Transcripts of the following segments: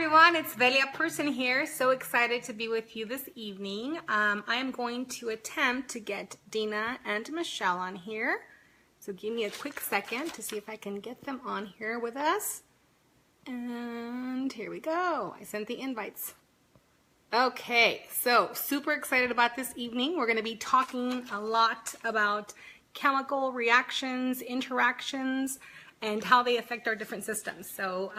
everyone, it's Velia person here. So excited to be with you this evening. I am going to attempt to get Dina and Michelle on here. So give me a quick second to see if I can get them on here with us. And here we go. I sent the invites. Okay, so super excited about this evening. We're going to be talking a lot about chemical reactions, interactions, and how they affect our different systems. So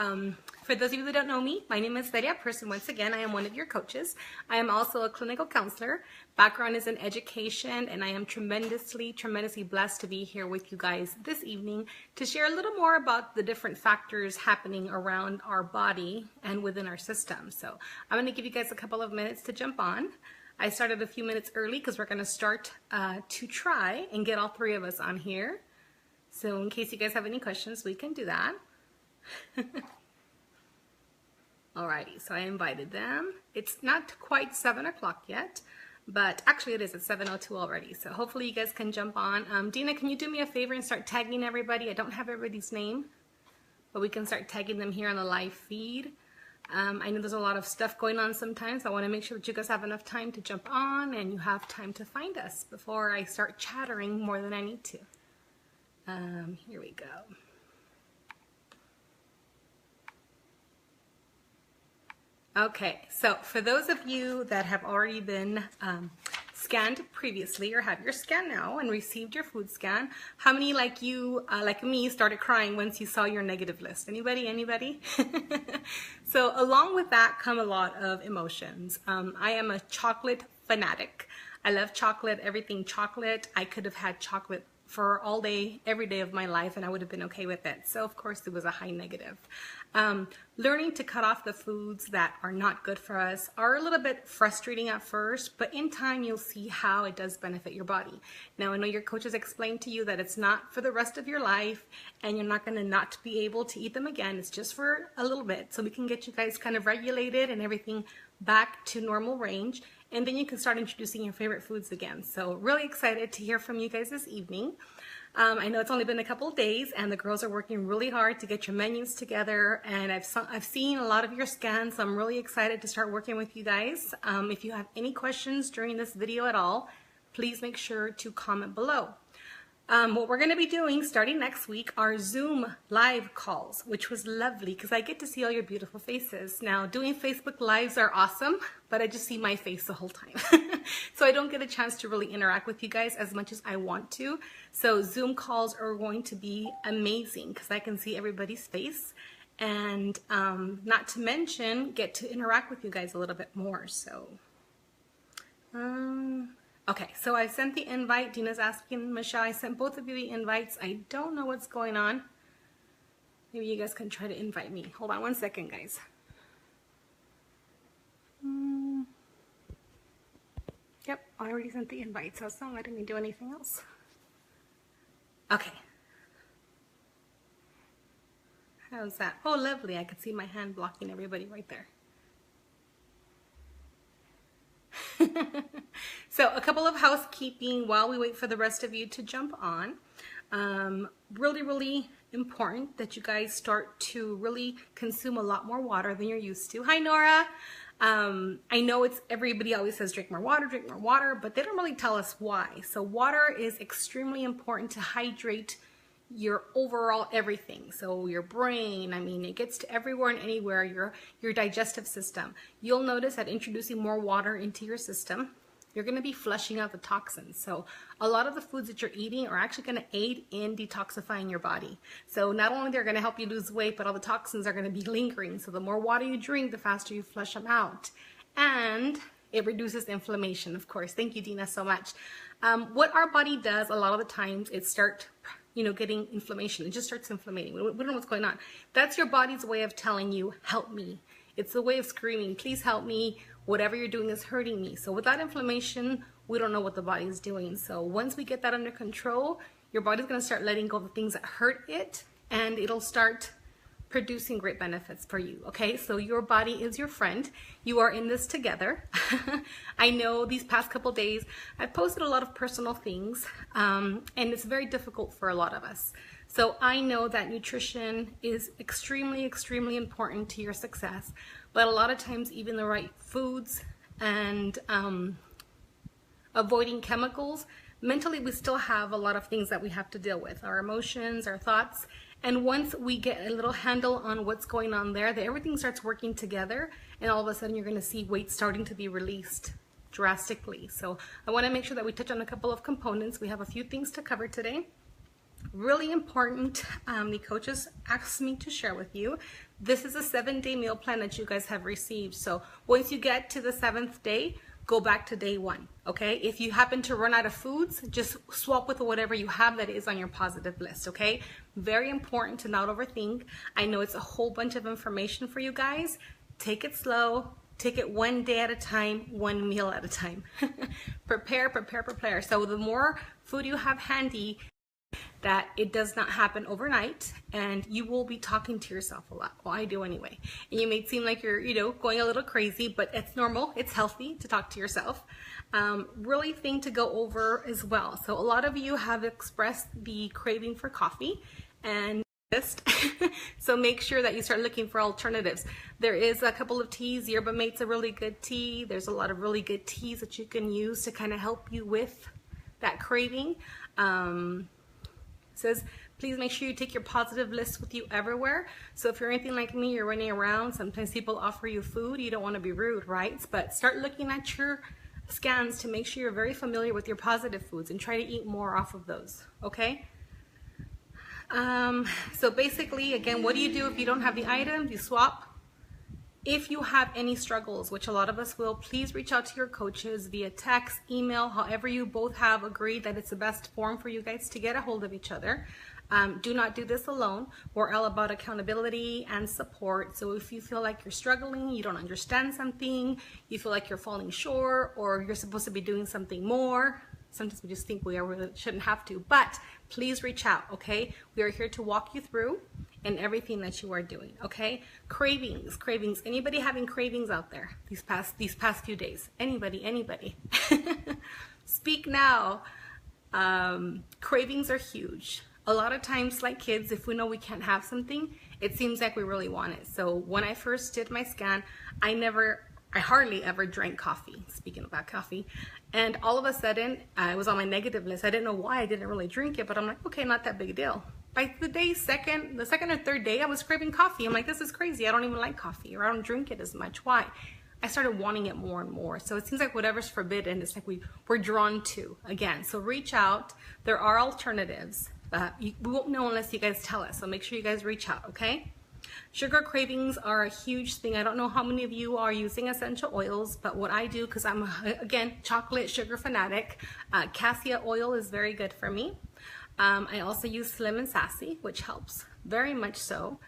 for those of you that don't know me, my name is Velia Person. Once again, I am one of your coaches. I am also a clinical counselor. Background is in education, and I am tremendously blessed to be here with you guys this evening to share a little more about the different factors happening around our body and within our system. So I'm going to give you guys a couple of minutes to jump on. I started a few minutes early because we're going to start to try and get all three of us on here. So in case you guys have any questions, we can do that. Alrighty, so I invited them. It's not quite 7 o'clock yet, but actually it is at 7:02 already. So hopefully you guys can jump on. Dina, can you do me a favor and start tagging everybody? I don't have everybody's name, but we can start tagging them here on the live feed. I know there's a lot of stuff going on sometimes. I want to make sure that you guys have enough time to jump on and you have time to find us before I start chattering more than I need to. Here we go. Okay, so for those of you that have already been scanned previously or have your scan now and received your food scan, how many like you, like me, started crying once you saw your negative list? Anybody? So along with that come a lot of emotions. I am a chocolate fanatic. I love chocolate, everything chocolate. I could have had chocolate for all day, every day of my life, and I would have been okay with it. So of course it was a high negative. Learning to cut off the foods that are not good for us are a little bit frustrating at first, but in time you'll see how it does benefit your body. Now I know your coaches explained to you that it's not for the rest of your life and you're not gonna not be able to eat them again. It's just for a little bit, so we can get you guys kind of regulated and everything back to normal range. And then you can start introducing your favorite foods again. So really excited to hear from you guys this evening. I know it's only been a couple of days and the girls are working really hard to get your menus together, and I've seen a lot of your scans, so I'm really excited to start working with you guys. If you have any questions during this video at all, please make sure to comment below. What we're going to be doing starting next week are Zoom live calls, which was lovely because I get to see all your beautiful faces. Now, doing Facebook lives are awesome, but I just see my face the whole time. So I don't get a chance to really interact with you guys as much as I want to. So Zoom calls are going to be amazing because I can see everybody's face, and not to mention get to interact with you guys a little bit more. So okay, so I sent the invite. Dina's asking, Michelle, I sent both of you the invites. I don't know what's going on. Maybe you guys can try to invite me. Hold on one second, guys. Yep, I already sent the invite, so it's not letting me do anything else. Okay. How's that? Oh, lovely. I could see my hand blocking everybody right there. So a couple of housekeeping while we wait for the rest of you to jump on. Really important that you guys start to really consume a lot more water than you're used to. Hi, Nora. I know it's everybody always says drink more water, but they don't really tell us why. So water is extremely important to hydrate your overall everything. So your brain, I mean, it gets to everywhere and anywhere, your digestive system. You'll notice that introducing more water into your system, you're going to be flushing out the toxins. So a lot of the foods that you're eating are actually going to aid in detoxifying your body. So not only they're going to help you lose weight, but all the toxins are going to be lingering. So the more water you drink, the faster you flush them out. And it reduces inflammation, of course. Thank you, Dina, so much. What our body does a lot of the times, it starts getting inflammation. It just starts inflamming. We don't know what's going on. That's your body's way of telling you, help me. It's a way of screaming, please help me. Whatever you're doing is hurting me. So without inflammation, we don't know what the body is doing. So once we get that under control, your body's going to start letting go of the things that hurt it, and it'll start producing great benefits for you. Okay, so your body is your friend. You are in this together. I know these past couple days I've posted a lot of personal things, and it's very difficult for a lot of us. So I know that nutrition is extremely, extremely important to your success, but a lot of times even the right foods and avoiding chemicals, mentally we still have a lot of things that we have to deal with, our emotions, our thoughts. And once we get a little handle on what's going on there, that everything starts working together, and all of a sudden you're going to see weight starting to be released drastically. So I want to make sure that we touch on a couple of components. We have a few things to cover today. Really important, the coaches asked me to share with you. This is a 7-day meal plan that you guys have received. So once you get to the 7th day, go back to day 1, okay? If you happen to run out of foods, just swap with whatever you have that is on your positive list, okay? Very important to not overthink. I know it's a whole bunch of information for you guys. Take it slow. Take it one day at a time, one meal at a time. Prepare, prepare, prepare. So the more food you have handy, that it does not happen overnight, and you will be talking to yourself a lot. Well, I do anyway. And you may seem like you're, going a little crazy, but it's normal. It's healthy to talk to yourself. Really thing to go over as well. So a lot of you have expressed the craving for coffee, and so make sure that you start looking for alternatives. There is a couple of teas. Yerba mate's a really good tea. There's a lot of really good teas that you can use to kind of help you with that craving. Says, please make sure you take your positive list with you everywhere. So if you're anything like me, you're running around, sometimes people offer you food, you don't want to be rude, right? But start looking at your scans to make sure you're very familiar with your positive foods and try to eat more off of those, okay? So basically, again, what do you do if you don't have the items? You swap. If you have any struggles, which a lot of us will, please reach out to your coaches via text, email, however you both have agreed that it's the best form for you guys to get a hold of each other. Do not do this alone. We're all about accountability and support. So if you feel like you're struggling, you don't understand something, you feel like you're falling short, or you're supposed to be doing something more, sometimes we just think we really shouldn't have to, but please reach out, okay? We are here to walk you through and everything that you are doing, okay? Cravings. Anybody having cravings out there these past few days? Anybody? Speak now. Cravings are huge. A lot of times, like kids, if we know we can't have something, it seems like we really want it. So when I first did my scan, I hardly ever drank coffee, speaking about coffee. And all of a sudden, I was on my negative list. I didn't know why I didn't really drink it, but I'm like, okay, not that big a deal. By the second or third day, I was craving coffee. I'm like, this is crazy. I don't even like coffee, or I don't drink it as much. Why? I started wanting it more and more. So it seems like whatever's forbidden, it's like we're drawn to again. So reach out. There are alternatives. We won't know unless you guys tell us. So make sure you guys reach out, okay? Sugar cravings are a huge thing. I don't know how many of you are using essential oils, but what I do, because I'm, again, chocolate sugar fanatic, cassia oil is very good for me. I also use Slim and Sassy, which helps very much so.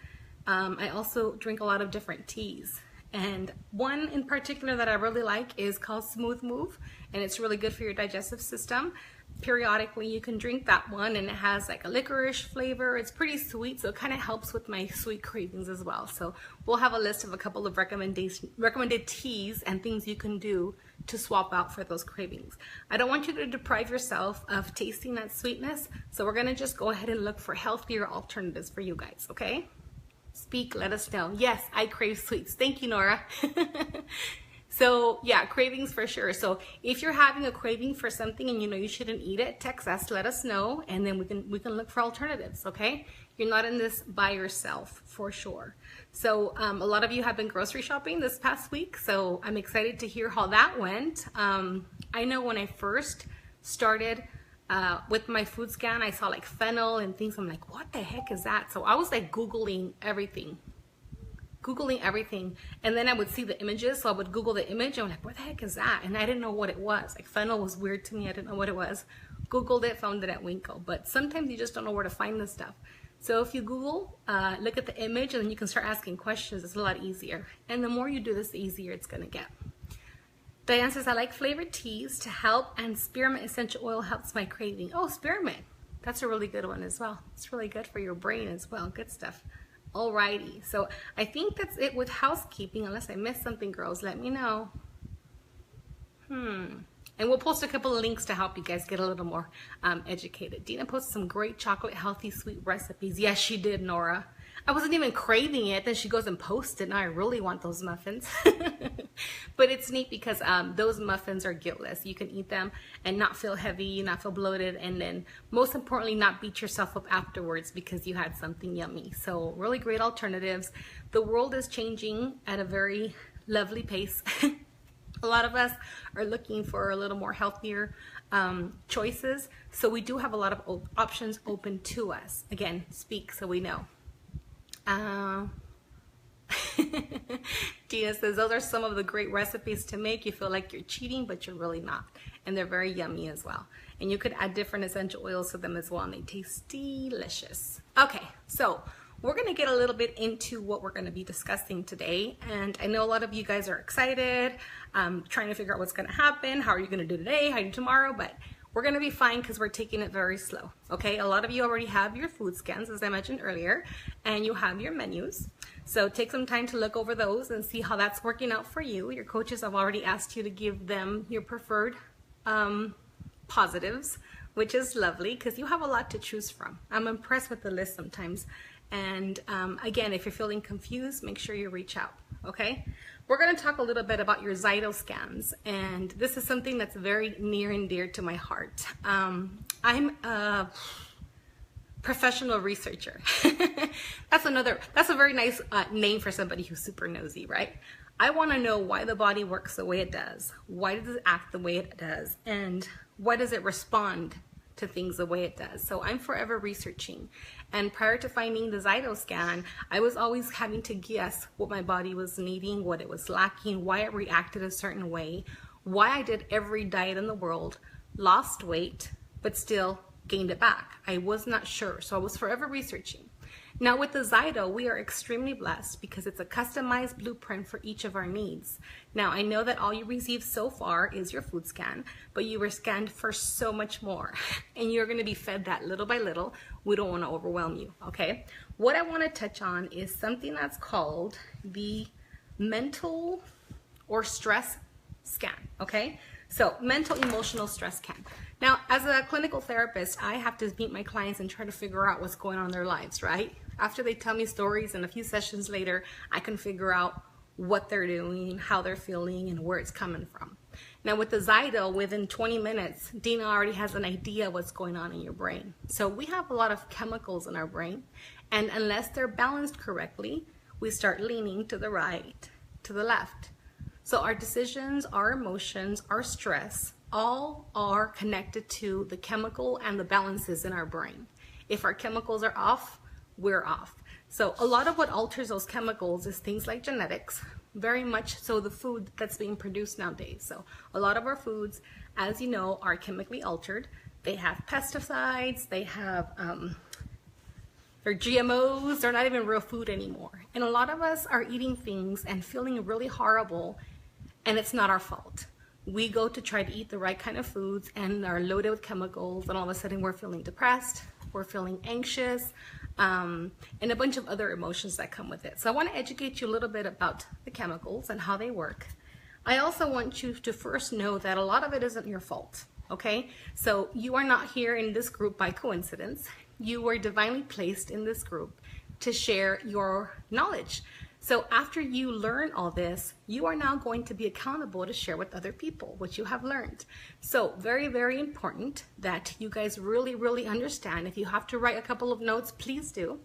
I also drink a lot of different teas. And one in particular that I really like is called Smooth Move, and it's really good for your digestive system. Periodically you can drink that one, and it has like a licorice flavor. It's pretty sweet, so it kind of helps with my sweet cravings as well. So we'll have a list of a couple of recommended teas and things you can do to swap out for those cravings. I don't want you to deprive yourself of tasting that sweetness, so we're gonna just go ahead and look for healthier alternatives for you guys, okay? Speak, let us know. Yes, I crave sweets. Thank you, Nora. So yeah, cravings for sure. So if you're having a craving for something and you know you shouldn't eat it, text us, let us know, and then we can look for alternatives, okay? You're not in this by yourself, for sure. So a lot of you have been grocery shopping this past week, so I'm excited to hear how that went. I know when I first started with my food scan, I saw like fennel and things. I'm like, what the heck is that? So I was like Googling everything, and then I would see the images, so I would Google the image, and I'm like, what the heck is that? And I didn't know what it was. Like, fennel was weird to me. I didn't know what it was. Googled it, found it at Winkle, but sometimes you just don't know where to find this stuff. So if you Google, look at the image, and then you can start asking questions. It's a lot easier, and the more you do this, the easier it's gonna get. Diane says, I like flavored teas to help, and spearmint essential oil helps my craving. Oh, spearmint, that's a really good one as well. It's really good for your brain as well. Good stuff. Alrighty, so I think that's it with housekeeping. Unless I missed something, girls, let me know. And And we'll post a couple of links to help you guys get a little more educated. Dina posted some great chocolate healthy sweet recipes. Yes, she did, Nora. I wasn't even craving it. Then she goes and posts it. Now I really want those muffins. But it's neat because those muffins are guiltless. You can eat them and not feel heavy, not feel bloated, and then most importantly, not beat yourself up afterwards because you had something yummy. So really great alternatives. The world is changing at a very lovely pace. A lot of us are looking for a little more healthier choices. So we do have a lot of options open to us. Again, speak so we know. Dina says, those are some of the great recipes to make. You feel like you're cheating, but you're really not. And they're very yummy as well. And you could add different essential oils to them as well, and they taste delicious. Okay, so we're going to get a little bit into what we're going to be discussing today. And I know a lot of you guys are excited, trying to figure out what's going to happen. How are you going to do today? How are you do tomorrow? But we're going to be fine because we're taking it very slow. Okay, a lot of you already have your food scans, as I mentioned earlier, and you have your menus. So take some time to look over those and see how that's working out for you. Your coaches have already asked you to give them your preferred positives, which is lovely because you have a lot to choose from. I'm impressed with the list sometimes. And again, if you're feeling confused, make sure you reach out, okay? We're going to talk a little bit about your Zyto scans, and this is something that's very near and dear to my heart. I'm a professional researcher. That's a very nice name for somebody who's super nosy, right? I want to know why the body works the way it does. Why does it act the way it does? And why does it respond to things the way it does? So I'm forever researching. And prior to finding the Zyto scan, I was always having to guess what my body was needing, what it was lacking, why it reacted a certain way, why I did every diet in the world, lost weight, but still gained it back. I was not sure, so I was forever researching. Now with the Zyto, we are extremely blessed because it's a customized blueprint for each of our needs. Now I know that all you received so far is your food scan, but you were scanned for so much more, and you're going to be fed that little by little. We don't want to overwhelm you, okay? What I want to touch on is something that's called the mental or stress scan, okay? So mental emotional stress scan. Now, as a clinical therapist, I have to meet my clients and try to figure out what's going on in their lives, right? After they tell me stories and a few sessions later, I can figure out what they're doing, how they're feeling, and where it's coming from. Now with the Zyto, within 20 minutes, Dina already has an idea what's going on in your brain. So we have a lot of chemicals in our brain, and unless they're balanced correctly, we start leaning to the right, to the left. So our decisions, our emotions, our stress, all are connected to the chemical and the balances in our brain. If our chemicals are off, we're off. So a lot of what alters those chemicals is things like genetics, very much so the food that's being produced nowadays. So a lot of our foods, as you know, are chemically altered. They have pesticides, they have they're GMOs, they're not even real food anymore. And a lot of us are eating things and feeling really horrible, and it's not our fault. We go to try to eat the right kind of foods and are loaded with chemicals, and all of a sudden we're feeling depressed, we're feeling anxious, and a bunch of other emotions that come with it. So I want to educate you a little bit about the chemicals and how they work. I also want you to first know that a lot of it isn't your fault, okay? So you are not here in this group by coincidence. You were divinely placed in this group to share your knowledge. So after you learn all this, you are now going to be accountable to share with other people what you have learned. So very, very important that you guys really, really understand. If you have to write a couple of notes, please do.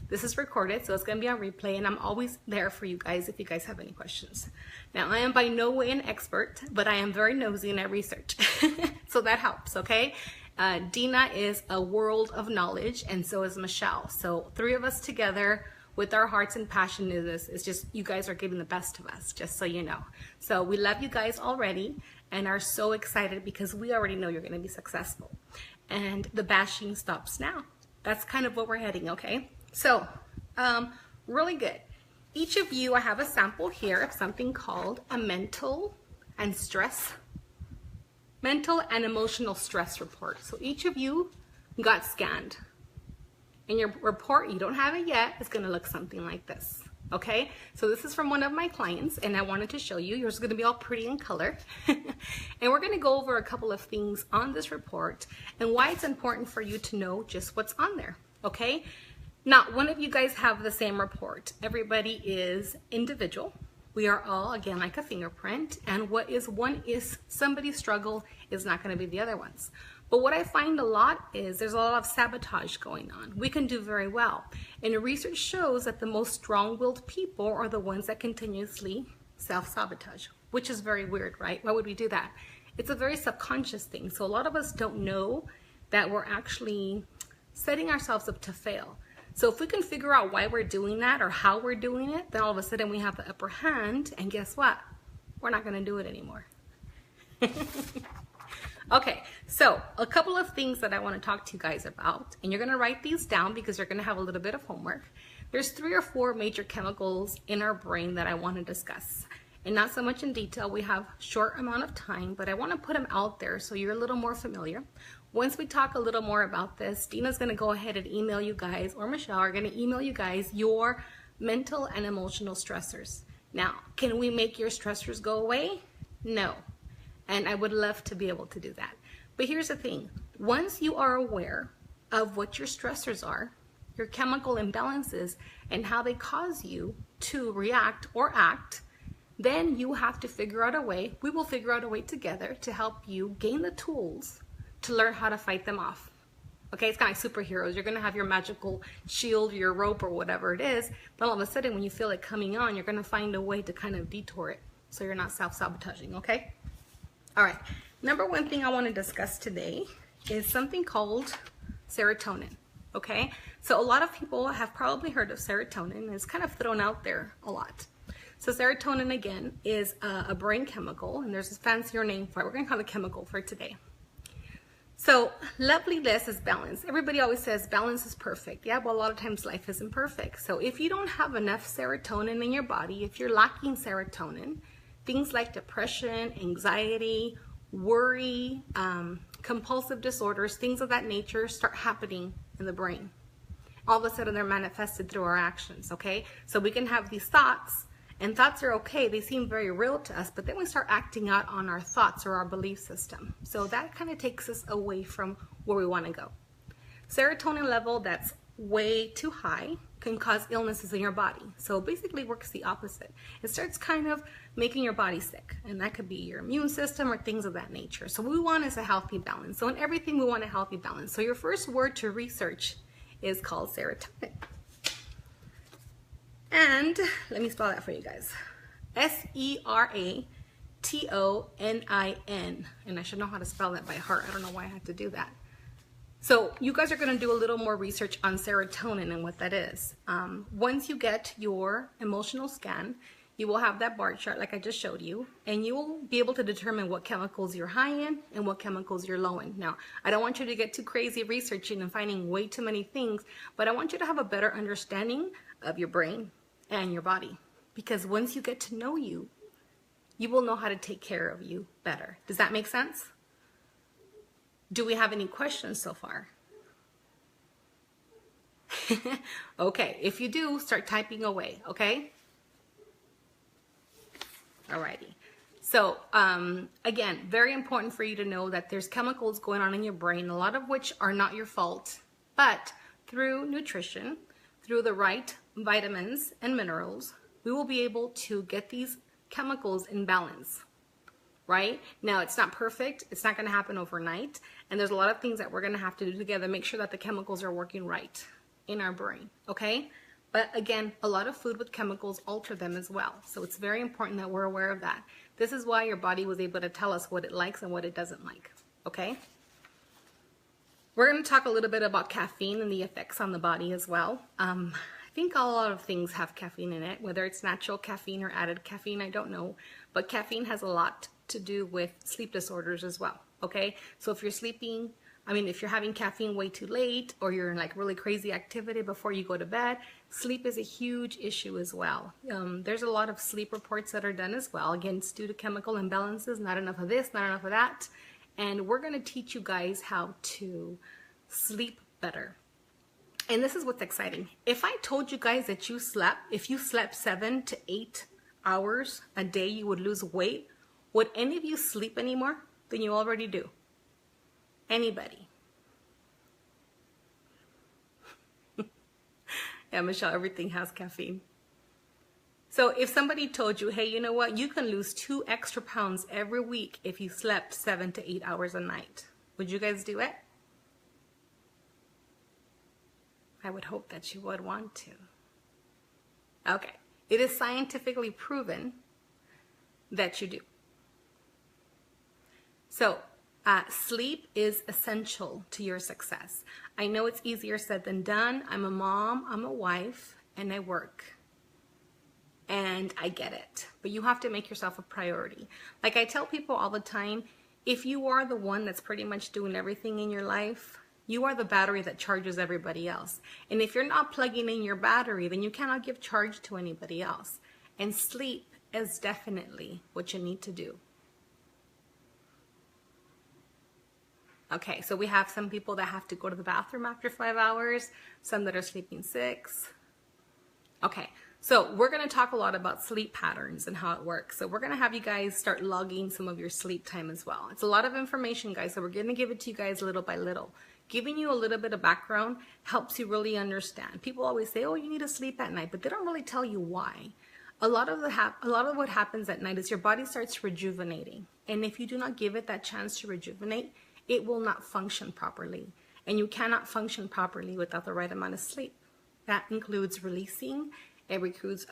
This is recorded, so it's going to be on replay, and I'm always there for you guys if you guys have any questions. Now, I am by no way an expert, but I am very nosy and I research. So that helps, okay? Dina is a world of knowledge, and so is Michelle. So 3 of us together with our hearts and passion in this. It's just, you guys are giving the best of us, just so you know. So we love you guys already and are so excited because we already know you're going to be successful. And the bashing stops now. That's kind of what we're heading, okay? So, really good. Each of you, I have a sample here of something called a mental and emotional stress report. So each of you got scanned. In your report, you don't have it yet, it's going to look something like this. Okay, so this is from one of my clients, and I wanted to show you. Yours is going to be all pretty in color. And we're going to go over a couple of things on this report and why it's important for you to know just what's on there. Okay, not one of you guys have the same report. Everybody is individual. We are all, again, like a fingerprint, and what is one is somebody's struggle is not going to be the other one's. But what I find a lot is there's a lot of sabotage going on. We can do very well. And the research shows that the most strong-willed people are the ones that continuously self-sabotage, which is very weird, right? Why would we do that? It's a very subconscious thing. So a lot of us don't know that we're actually setting ourselves up to fail. So if we can figure out why we're doing that or how we're doing it, then all of a sudden we have the upper hand, and guess what? We're not going to do it anymore. Okay, so a couple of things that I want to talk to you guys about, and you're going to write these down because you're going to have a little bit of homework. There's 3 or 4 major chemicals in our brain that I want to discuss, and not so much in detail. We have short amount of time, but I want to put them out there so you're a little more familiar. Once we talk a little more about this, Dina's going to go ahead and email you guys, or Michelle are going to email you guys your mental and emotional stressors. Now, can we make your stressors go away? No. And I would love to be able to do that. But here's the thing. Once you are aware of what your stressors are, your chemical imbalances, and how they cause you to react or act, then you have to figure out a way, we will figure out a way together to help you gain the tools to learn how to fight them off. Okay, it's kind of like superheroes. You're going to have your magical shield, your rope, or whatever it is, but all of a sudden when you feel it coming on, you're going to find a way to kind of detour it so you're not self-sabotaging, okay? All right, number one thing I want to discuss today is something called serotonin, okay? So a lot of people have probably heard of serotonin, and it's kind of thrown out there a lot. So serotonin, again, is a brain chemical, and there's a fancier name for it. We're going to call it chemical for today. So loveliness is balance. Everybody always says balance is perfect. Yeah, but a lot of times life isn't perfect. So if you don't have enough serotonin in your body, if you're lacking serotonin, things like depression, anxiety, worry, compulsive disorders, things of that nature start happening in the brain. All of a sudden they're manifested through our actions, okay? So we can have these thoughts, and thoughts are okay. They seem very real to us, but then we start acting out on our thoughts or our belief system. So that kind of takes us away from where we want to go. Serotonin level that's way too high can cause illnesses in your body. So it basically works the opposite. It starts kind of making your body sick, and that could be your immune system or things of that nature. So what we want is a healthy balance. So in everything we want a healthy balance. So your first word to research is called serotonin. And let me spell that for you guys. S-E-R-A-T-O-N-I-N. And I should know how to spell that by heart. I don't know why I have to do that. So you guys are going to do a little more research on serotonin and what that is. Once you get your emotional scan, you will have that bar chart like I just showed you, and you will be able to determine what chemicals you're high in and what chemicals you're low in. Now, I don't want you to get too crazy researching and finding way too many things, but I want you to have a better understanding of your brain and your body, because once you get to know you, you will know how to take care of you better. Does that make sense? Do we have any questions so far? Okay, if you do, start typing away, okay? Alrighty. So, again, very important for you to know that there's chemicals going on in your brain, a lot of which are not your fault, but through nutrition, through the right vitamins and minerals, we will be able to get these chemicals in balance. Right? Now, it's not perfect. It's not going to happen overnight. And there's a lot of things that we're going to have to do together, make sure that the chemicals are working right in our brain. Okay? But again, a lot of food with chemicals alter them as well. So it's very important that we're aware of that. This is why your body was able to tell us what it likes and what it doesn't like. Okay? We're going to talk a little bit about caffeine and the effects on the body as well. I think a lot of things have caffeine in it, whether it's natural caffeine or added caffeine, I don't know. But caffeine has a lot to do with sleep disorders as well, okay? So if you're sleeping, if you're having caffeine way too late, or you're in like really crazy activity before you go to bed, sleep is a huge issue as well. There's a lot of sleep reports that are done as well. Again, it's due to chemical imbalances, not enough of this, not enough of that. And we're gonna teach you guys how to sleep better. And this is what's exciting. If I told you guys that if you slept 7 to 8 hours a day, you would lose weight, would any of you sleep any more than you already do? Anybody? Yeah, Michelle, everything has caffeine. So if somebody told you, hey, you know what? You can lose 2 extra pounds every week if you slept 7 to 8 hours a night. Would you guys do it? I would hope that you would want to. Okay. It is scientifically proven that you do. So sleep is essential to your success. I know it's easier said than done. I'm a mom, I'm a wife, and I work. And I get it. But you have to make yourself a priority. Like I tell people all the time, if you are the one that's pretty much doing everything in your life, you are the battery that charges everybody else. And if you're not plugging in your battery, then you cannot give charge to anybody else. And sleep is definitely what you need to do. Okay, so we have some people that have to go to the bathroom after 5 hours, some that are sleeping 6. Okay, so we're going to talk a lot about sleep patterns and how it works. So we're going to have you guys start logging some of your sleep time as well. It's a lot of information, guys, so we're going to give it to you guys little by little. Giving you a little bit of background helps you really understand. People always say, oh, you need to sleep at night, but they don't really tell you why. A lot of what happens at night is your body starts rejuvenating. And if you do not give it that chance to rejuvenate, it will not function properly. And you cannot function properly without the right amount of sleep. That includes releasing. It includes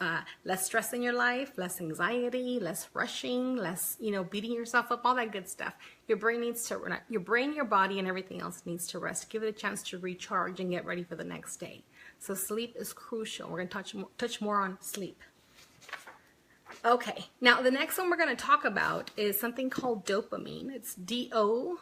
less stress in your life, less anxiety, less rushing, less, beating yourself up, all that good stuff. Your brain needs to, your brain, your body, and everything else needs to rest. Give it a chance to recharge and get ready for the next day. So sleep is crucial. We're going to touch more on sleep. Okay, now the next one we're going to talk about is something called dopamine. It's DOPAMINE.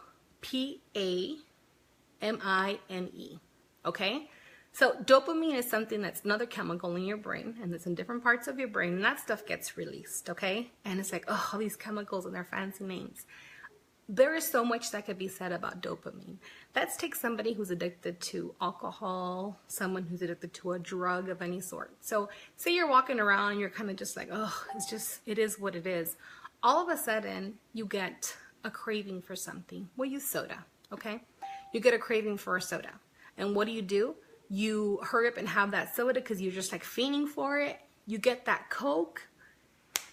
Okay? So dopamine is something that's another chemical in your brain, and it's in different parts of your brain, and that stuff gets released, okay? And it's like, oh, all these chemicals and their fancy names. There is so much that could be said about dopamine. Let's take somebody who's addicted to alcohol, someone who's addicted to a drug of any sort. So say you're walking around and you're kind of just like, oh, it is what it is. All of a sudden, you get a craving for something. We'll use soda, okay? You get a craving for a soda. And what do? You hurry up and have that soda because you're just like fiending for it. You get that Coke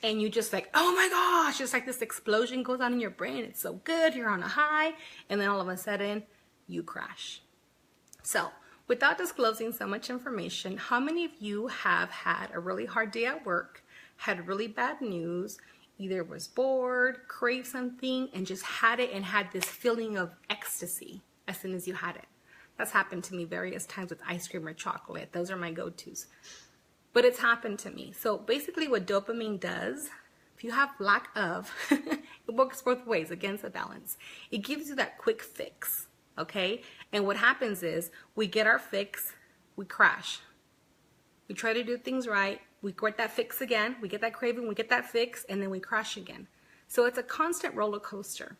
and you just like, oh my gosh, it's like this explosion goes on in your brain. It's so good. You're on a high. And then all of a sudden you crash. So without disclosing so much information, how many of you have had a really hard day at work, had really bad news, either was bored, craved something, and just had it and had this feeling of ecstasy as soon as you had it? That's happened to me various times with ice cream or chocolate. Those are my go-tos. But it's happened to me. So basically what dopamine does, if you have lack of, it works both ways against the balance. It gives you that quick fix, okay? And what happens is we get our fix, we crash. We try to do things right. We get that fix again. We get that craving, we get that fix, and then we crash again. So it's a constant roller coaster.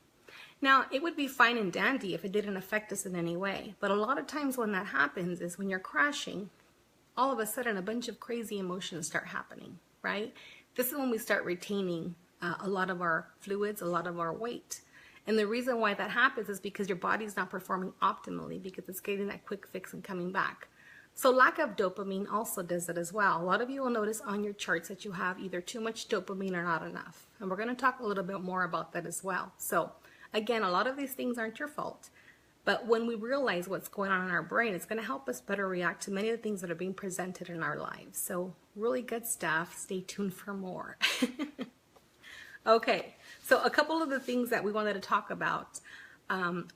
Now, it would be fine and dandy if it didn't affect us in any way. But a lot of times when that happens is when you're crashing, all of a sudden a bunch of crazy emotions start happening, right? This is when we start retaining a lot of our fluids, a lot of our weight. And the reason why that happens is because your body's not performing optimally because it's getting that quick fix and coming back. So lack of dopamine also does it as well. A lot of you will notice on your charts that you have either too much dopamine or not enough. And we're going to talk a little bit more about that as well. So again, a lot of these things aren't your fault, but when we realize what's going on in our brain, it's going to help us better react to many of the things that are being presented in our lives. So really good stuff. Stay tuned for more. Okay, so a couple of the things that we wanted to talk about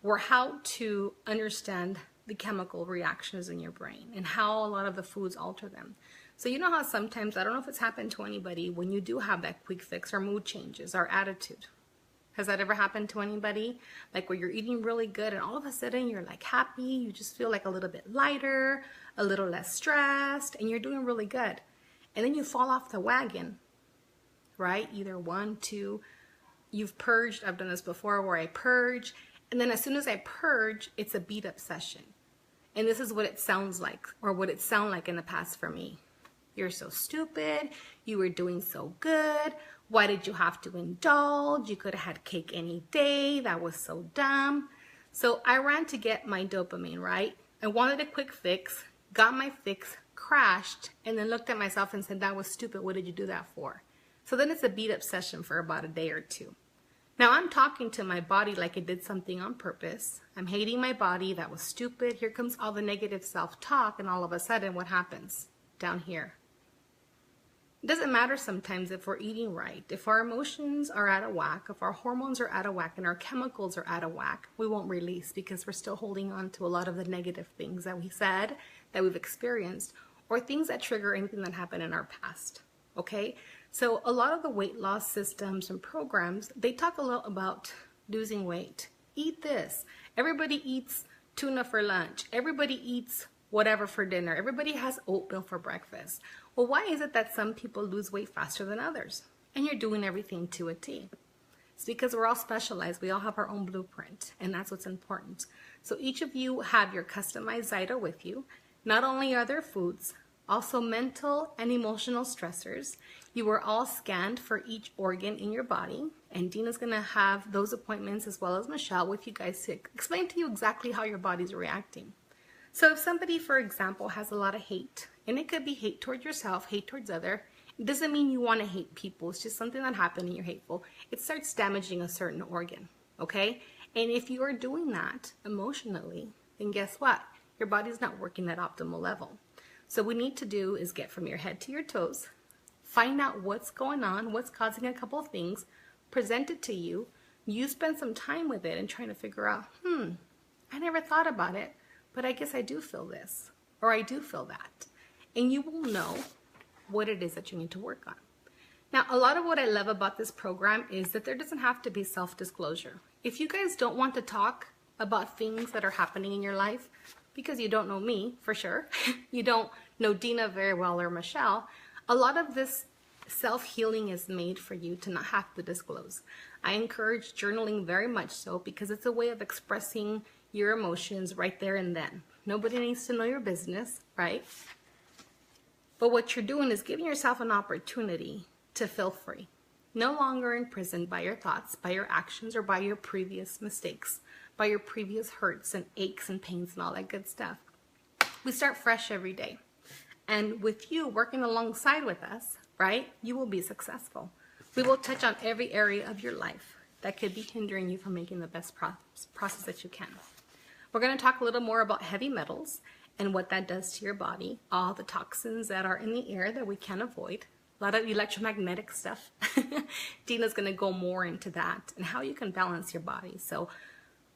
were how to understand the chemical reactions in your brain and how a lot of the foods alter them. So you know how sometimes, I don't know if it's happened to anybody, when you do have that quick fix or mood changes or attitude. Has that ever happened to anybody? Like where you're eating really good and all of a sudden you're like happy, you just feel like a little bit lighter, a little less stressed, and you're doing really good. And then you fall off the wagon, right? Either 1, 2, you've purged. I've done this before where I purge. And then as soon as I purge, it's a beat up session. And this is what it sounds like, or what it sounded like in the past for me. You're so stupid. You were doing so good. Why did you have to indulge? You could have had cake any day. That was so dumb. So I ran to get my dopamine, right? I wanted a quick fix, got my fix, crashed, and then looked at myself and said, that was stupid. What did you do that for? So then it's a beat up session for about a day or two. Now I'm talking to my body like it did something on purpose. I'm hating my body. That was stupid. Here comes all the negative self-talk, and all of a sudden what happens? Down here. It doesn't matter sometimes if we're eating right. If our emotions are out of whack, if our hormones are out of whack and our chemicals are out of whack, we won't release because we're still holding on to a lot of the negative things that we said, that we've experienced, or things that trigger anything that happened in our past. Okay? So a lot of the weight loss systems and programs, they talk a lot about losing weight. Eat this. Everybody eats tuna for lunch. Everybody eats whatever for dinner. Everybody has oatmeal for breakfast. Well, why is it that some people lose weight faster than others? And you're doing everything to a T. It's because we're all specialized. We all have our own blueprint, and that's what's important. So each of you have your customized Zyto with you. Not only are there foods, also mental and emotional stressors. You were all scanned for each organ in your body, and Dina's going to have those appointments as well as Michelle with you guys to explain to you exactly how your body's reacting. So if somebody, for example, has a lot of hate, and it could be hate towards yourself, hate towards other, it doesn't mean you want to hate people. It's just something that happened and you're hateful. It starts damaging a certain organ, okay? And if you are doing that emotionally, then guess what? Your body's not working at optimal level. So what we need to do is get from your head to your toes, find out what's going on, what's causing a couple of things, present it to you. You spend some time with it and trying to figure out, I never thought about it, but I guess I do feel this, or I do feel that. And you will know what it is that you need to work on. Now, a lot of what I love about this program is that there doesn't have to be self-disclosure. If you guys don't want to talk about things that are happening in your life, because you don't know me, for sure, you don't know Dina very well or Michelle, a lot of this self-healing is made for you to not have to disclose. I encourage journaling very much so because it's a way of expressing your emotions right there and then. Nobody needs to know your business, right? But what you're doing is giving yourself an opportunity to feel free. No longer imprisoned by your thoughts, by your actions, or by your previous mistakes, by your previous hurts and aches and pains and all that good stuff. We start fresh every day. And with you working alongside with us, right, you will be successful. We will touch on every area of your life that could be hindering you from making the best process that you can. We're going to talk a little more about heavy metals and what that does to your body, all the toxins that are in the air that we can't avoid, a lot of electromagnetic stuff. Dina's going to go more into that and how you can balance your body. So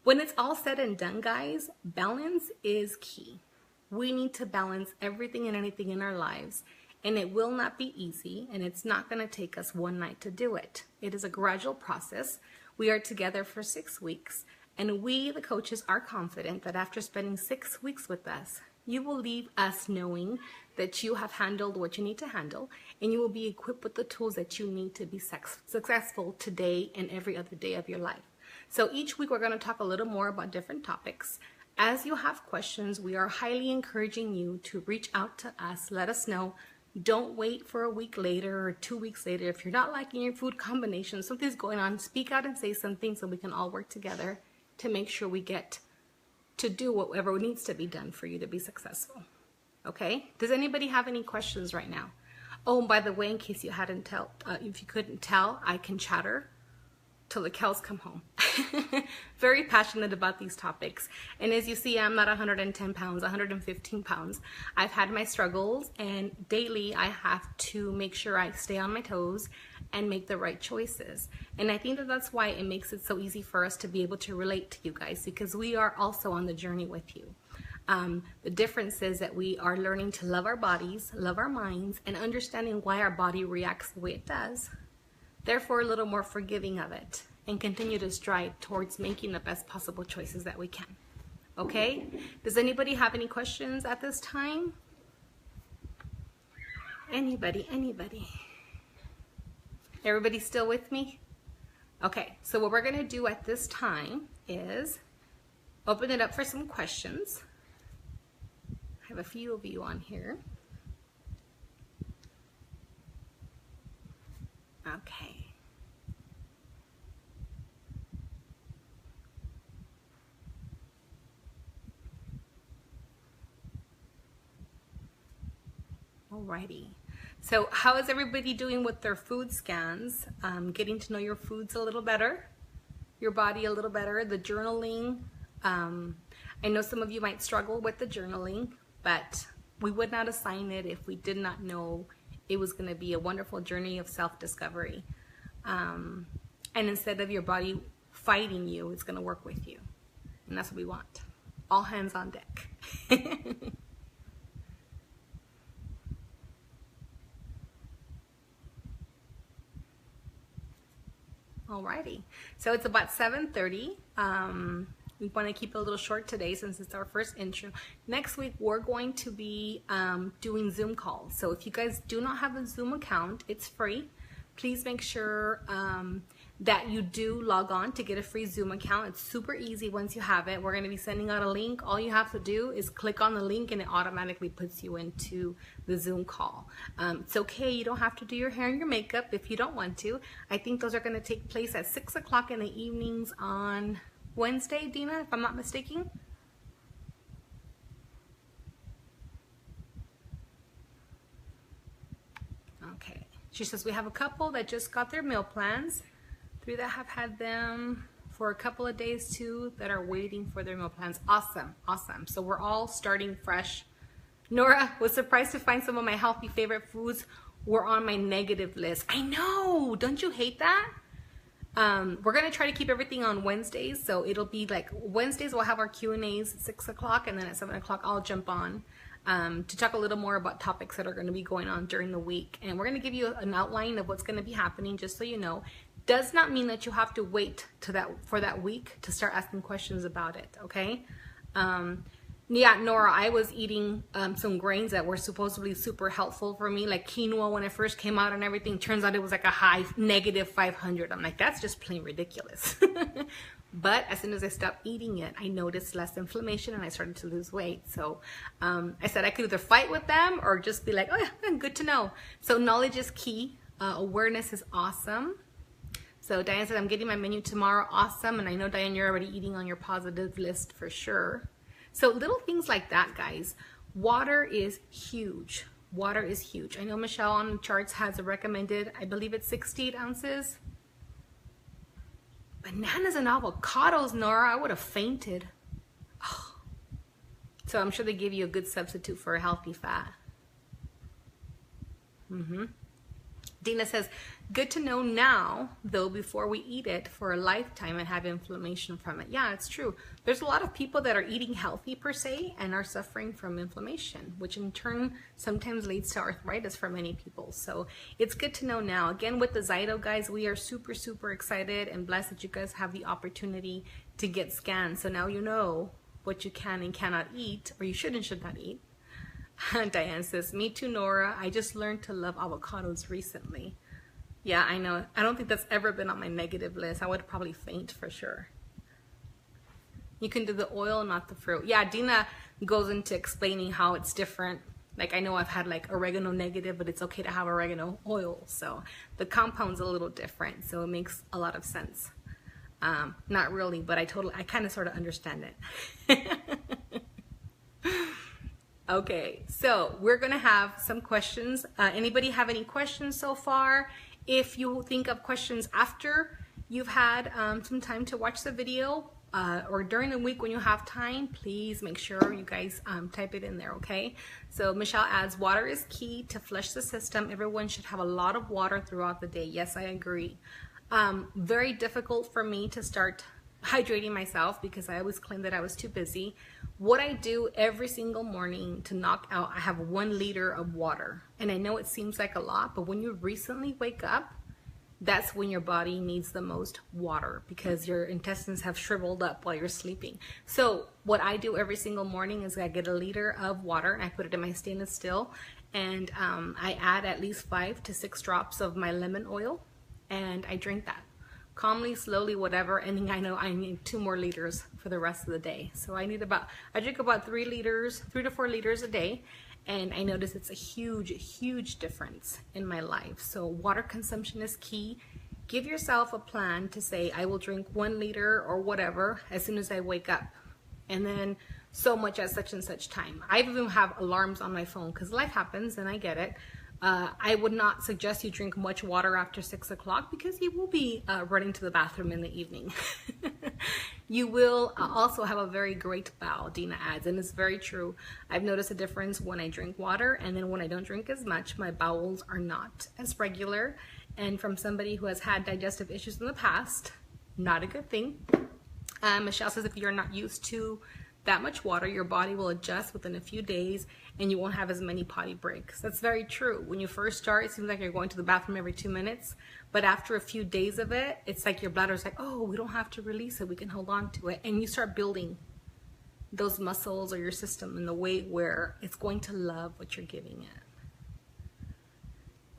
when it's all said and done, guys, balance is key. We need to balance everything and anything in our lives, and it will not be easy, and it's not going to take us one night to do it. It is a gradual process. We are together for 6 weeks, and we, the coaches, are confident that after spending 6 weeks with us, you will leave us knowing that you have handled what you need to handle, and you will be equipped with the tools that you need to be successful today and every other day of your life. So each week we're going to talk a little more about different topics. As you have questions, we are highly encouraging you to reach out to us. Let us know. Don't wait for a week later or 2 weeks later. If you're not liking your food combination, something's going on, speak out and say something so we can all work together to make sure we get to do whatever needs to be done for you to be successful. Okay? Does anybody have any questions right now? Oh, and by the way, in case you hadn't if you couldn't tell, I can chatter till the cows come home. Very passionate about these topics. And as you see, I'm not 110 pounds, 115 pounds. I've had my struggles, and daily I have to make sure I stay on my toes and make the right choices. And I think that that's why it makes it so easy for us to be able to relate to you guys, because we are also on the journey with you. The difference is that we are learning to love our bodies, love our minds, and understanding why our body reacts the way it does. Therefore, a little more forgiving of it, and continue to strive towards making the best possible choices that we can. Okay? Does anybody have any questions at this time? Anybody? Everybody still with me? Okay, so what we're going to do at this time is open it up for some questions. have a few of you on here. Okay. Alrighty. So how is everybody doing with their food scans? Getting to know your foods a little better, your body a little better, the journaling. I know some of you might struggle with the journaling, but we would not assign it if we did not know it was going to be a wonderful journey of self-discovery. And instead of your body fighting you, it's going to work with you. And that's what we want. All hands on deck. Alrighty, so it's about 7:30. We want to keep it a little short today since it's our first intro. Next week, we're going to be doing Zoom calls. So if you guys do not have a Zoom account, it's free. Please make sure that you do log on to get a free Zoom account. It's super easy once you have it. We're going to be sending out a link. All you have to do is click on the link and it automatically puts you into the Zoom call. It's okay. You don't have to do your hair and your makeup if you don't want to. I think those are going to take place at 6 o'clock in the evenings on Wednesday, Dina, if I'm not mistaken. Okay. She says we have a couple that just got their meal plans. 3 that have had them for a couple of days, 2 that are waiting for their meal plans. Awesome, awesome. So we're all starting fresh. Nora was surprised to find some of my healthy favorite foods were on my negative list. I know, don't you hate that? We're gonna try to keep everything on Wednesdays, so it'll be like Wednesdays we'll have our Q&As at 6 o'clock, and then at 7 o'clock I'll jump on to talk a little more about topics that are going to be going on during the week. And we're going to give you an outline of what's going to be happening, just so you know. Does not mean that you have to wait for that week to start asking questions about it, okay? Yeah, Nora, I was eating some grains that were supposedly super helpful for me, like quinoa when it first came out and everything. Turns out it was like a high negative 500. I'm like, that's just plain ridiculous. But as soon as I stopped eating it, I noticed less inflammation and I started to lose weight. So I said I could either fight with them or just be like, oh yeah, good to know. So knowledge is key. Awareness is awesome. So Diane said, I'm getting my menu tomorrow. Awesome. And I know, Diane, you're already eating on your positive list for sure. So little things like that, guys. Water is huge. Water is huge. I know Michelle on the charts has a recommended, I believe it's 68 ounces. Bananas and avocados, Nora, I would have fainted. Oh. So I'm sure they give you a good substitute for a healthy fat. Dina says, good to know now, though, before we eat it for a lifetime and have inflammation from it. Yeah, it's true. There's a lot of people that are eating healthy per se and are suffering from inflammation, which in turn sometimes leads to arthritis for many people. So it's good to know now. Again, with the Zyto, guys, we are super, super excited and blessed that you guys have the opportunity to get scanned. So now you know what you can and cannot eat, or you should and should not eat. Diane says, me too, Nora. I just learned to love avocados recently. Yeah, I know. I don't think that's ever been on my negative list. I would probably faint for sure. You can do the oil, not the fruit. Yeah, Dina goes into explaining how it's different. Like, I know I've had like oregano negative, but it's okay to have oregano oil. So the compound's a little different. So it makes a lot of sense. Not really, but I kind of sort of understand it. Okay, so we're gonna have some questions. Anybody have any questions so far? If you think of questions after you've had some time to watch the video or during the week when you have time, please make sure you guys type it in there, okay? So Michelle adds, water is key to flush the system. Everyone should have a lot of water throughout the day. Yes, I agree. Very difficult for me to start hydrating myself because I always claimed that I was too busy. What I do every single morning to knock out, I have 1 liter of water. And I know it seems like a lot, but when you recently wake up, that's when your body needs the most water because your intestines have shriveled up while you're sleeping. So what I do every single morning is I get 1 liter of water and I put it in my stainless steel, and I add at least 5 to 6 drops of my lemon oil and I drink that. calmly, slowly, whatever, and then I know I need 2 more liters for the rest of the day. So I drink about 3 to 4 liters a day, and I notice it's a huge difference in my life. So water consumption is key. Give yourself a plan to say, I will drink 1 liter or whatever as soon as I wake up, and then so much at such and such time. I even have alarms on my phone because life happens and I get it. I would not suggest you drink much water after 6 o'clock because you will be running to the bathroom in the evening. You will also have a very great bowel, Dina adds, and it's very true. I've noticed a difference when I drink water, and then when I don't drink as much, my bowels are not as regular. And from somebody who has had digestive issues in the past, not a good thing. Michelle says if you're not used to that much water, your body will adjust within a few days and you won't have as many potty breaks. That's very true. When you first start, it seems like you're going to the bathroom every 2 minutes, but after a few days of it, it's like your bladder's like, oh, we don't have to release it, we can hold on to it, and you start building those muscles or your system in the way where it's going to love what you're giving it.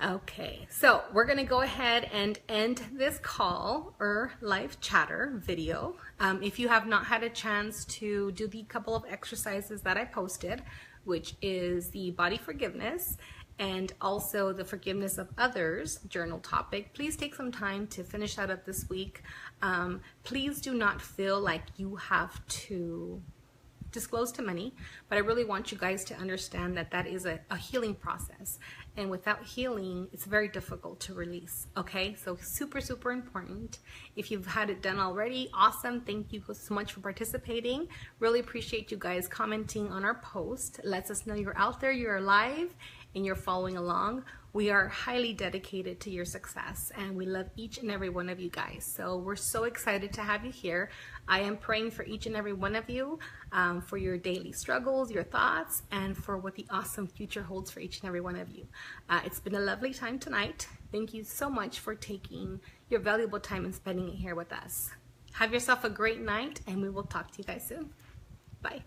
Okay, so we're going to go ahead and end this call or live chatter video. If you have not had a chance to do the couple of exercises that I posted, which is the body forgiveness and also the forgiveness of others journal topic, please take some time to finish that up this week. Please do not feel like you have to disclose to many, but I really want you guys to understand that that is a healing process, and without healing it's very difficult to release. Okay, so super important. If you've had it done already, awesome. Thank you so much for participating. Really appreciate you guys commenting on our post. Lets us know you're out there, you're alive, and you're following along. We are highly dedicated to your success, and we love each and every one of you guys. So we're so excited to have you here. I am praying for each and every one of you, for your daily struggles, your thoughts, and for what the awesome future holds for each and every one of you. It's been a lovely time tonight. Thank you so much for taking your valuable time and spending it here with us. Have yourself a great night, and we will talk to you guys soon. Bye.